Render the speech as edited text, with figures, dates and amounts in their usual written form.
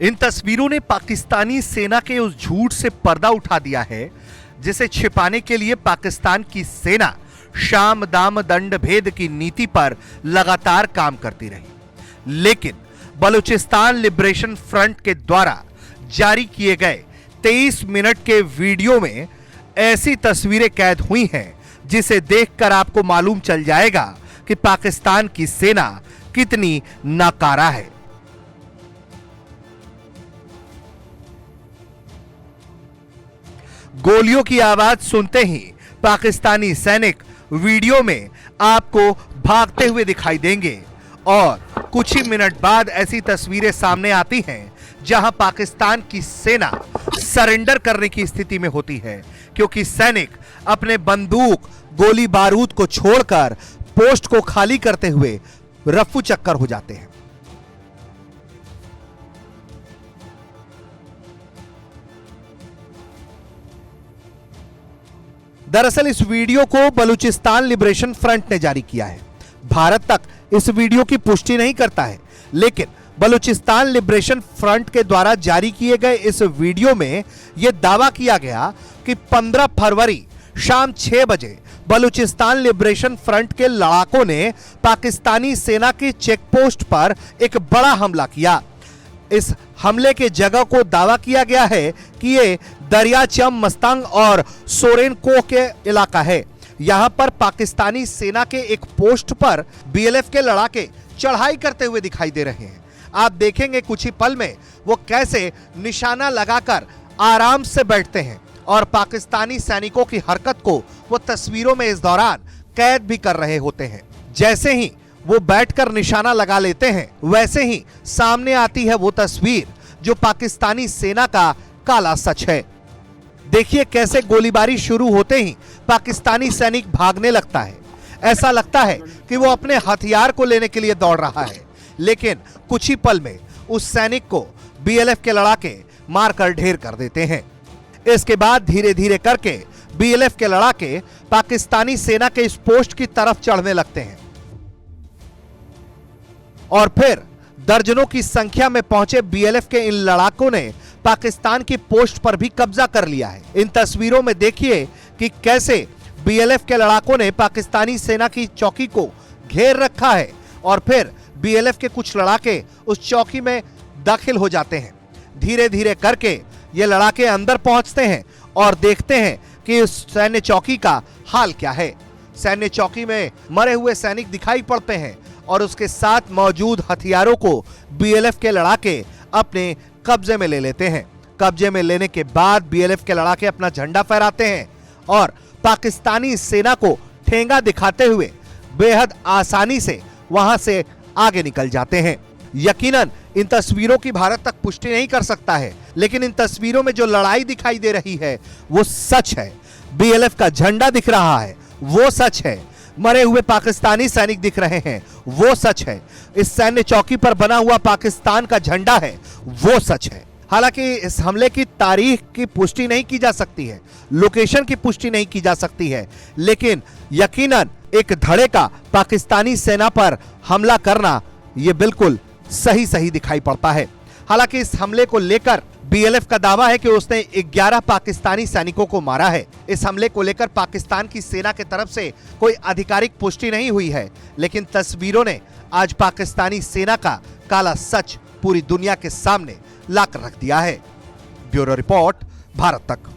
इन तस्वीरों ने पाकिस्तानी सेना के उस झूठ से पर्दा उठा दिया है जिसे छिपाने के लिए पाकिस्तान की सेना शाम दाम दंड भेद की नीति पर लगातार काम करती रही। लेकिन बलूचिस्तान लिबरेशन फ्रंट के द्वारा जारी किए गए 23 मिनट के वीडियो में ऐसी तस्वीरें कैद हुई हैं जिसे देखकर आपको मालूम चल जाएगा कि पाकिस्तान की सेना कितनी नाकारा है। गोलियों की आवाज सुनते ही पाकिस्तानी सैनिक वीडियो में आपको भागते हुए दिखाई देंगे और कुछ ही मिनट बाद ऐसी तस्वीरें सामने आती हैं जहां पाकिस्तान की सेना सरेंडर करने की स्थिति में होती है क्योंकि सैनिक अपने बंदूक गोली बारूद को छोड़कर पोस्ट को खाली करते हुए रफू चक्कर हो जाते हैं। दरअसल इस वीडियो को बलूचिस्तान लिबरेशन फ्रंट ने जारी किया है। भारत तक इस वीडियो की पुष्टि नहीं करता है, लेकिन बलूचिस्तान लिबरेशन फ्रंट के द्वारा जारी किए गए इस वीडियो में यह दावा किया गया कि 15 फरवरी शाम 6 बजे बलूचिस्तान लिबरेशन फ्रंट के लड़ाकों ने पाकिस्तानी सेना की चेकपोस्ट पर एक बड़ा हमला किया। इस हमले के जगह को दावा किया गया है कि यह दरिया चम मस्तांग और सोरेन को के इलाका है। यहां पर पाकिस्तानी सेना के एक पोस्ट पर बीएलएफ के लड़ाके चढ़ाई करते हुए दिखाई दे रहे हैं। आप देखेंगे कुछ ही पल में वो कैसे निशाना लगाकर आराम से बैठते हैं और पाकिस्तानी सैनिकों की हरकत को वो तस्वीरों में इस दौरान कैद भी कर रहे होते हैं। जैसे ही वो बैठकर निशाना लगा लेते हैं वैसे ही सामने आती है वो तस्वीर जो पाकिस्तानी सेना का काला सच है। देखिए कैसे गोलीबारी शुरू होते ही पाकिस्तानी सैनिक भागने लगता है। ऐसा लगता है कि वो अपने हथियार को लेने के लिए दौड़ रहा है, लेकिन कुछ ही पल में उस सैनिक को बीएलएफ के लड़ाके मारकर ढेर कर देते हैं। इसके बाद धीरे धीरे करके बीएलएफ के लड़ाके पाकिस्तानी सेना के इस पोस्ट की तरफ चढ़ने लगते हैं और फिर दर्जनों की संख्या में पहुंचे बीएलएफ के इन लड़ाकों ने पाकिस्तान की पोस्ट पर भी कब्जा कर लिया है। इन तस्वीरों में देखिए कि कैसे बीएलएफ के लड़ाकों ने पाकिस्तानी सेना की चौकी को घेर रखा है और फिर बीएलएफ के कुछ लड़ाके उस चौकी में दाखिल हो जाते हैं। धीरे धीरे करके ये लड़ाके अंदर पहुंचते हैं और देखते हैं कि उस सैन्य चौकी का हाल क्या है। सैन्य चौकी में मरे हुए सैनिक दिखाई पड़ते हैं और उसके साथ मौजूद हथियारों को बीएलएफ के लड़ाके अपने कब्जे में ले लेते हैं। कब्जे में लेने के बाद बीएलएफ के लड़ाके अपना झंडा फहराते हैं और पाकिस्तानी सेना को ठेंगा दिखाते हुए बेहद आसानी से वहां से आगे निकल जाते हैं। यकीनन इन तस्वीरों की भारत तक पुष्टि नहीं कर सकता है, लेकिन इन तस्वीरों में जो लड़ाई दिखाई दे रही है वो सच है। बीएलएफ का झंडा दिख रहा है वो सच है। मरे हुए पाकिस्तानी सैनिक दिख रहे हैं वो सच है। इस सैन्य चौकी पर बना हुआ पाकिस्तान का झंडा है वो सच है। हालांकि इस हमले की तारीख की पुष्टि नहीं की जा सकती है, लोकेशन की पुष्टि नहीं की जा सकती है, लेकिन यकीनन एक धड़े का पाकिस्तानी सेना पर हमला करना यह बिल्कुल सही दिखाई पड़ता है। हालांकि इस हमले को लेकर बीएलएफ का दावा है कि उसने 11 पाकिस्तानी सैनिकों को मारा है। इस हमले को लेकर पाकिस्तान की सेना की तरफ से कोई आधिकारिक पुष्टि नहीं हुई है, लेकिन तस्वीरों ने आज पाकिस्तानी सेना का काला सच पूरी दुनिया के सामने लाकर रख दिया है। ब्यूरो रिपोर्ट, भारत तक।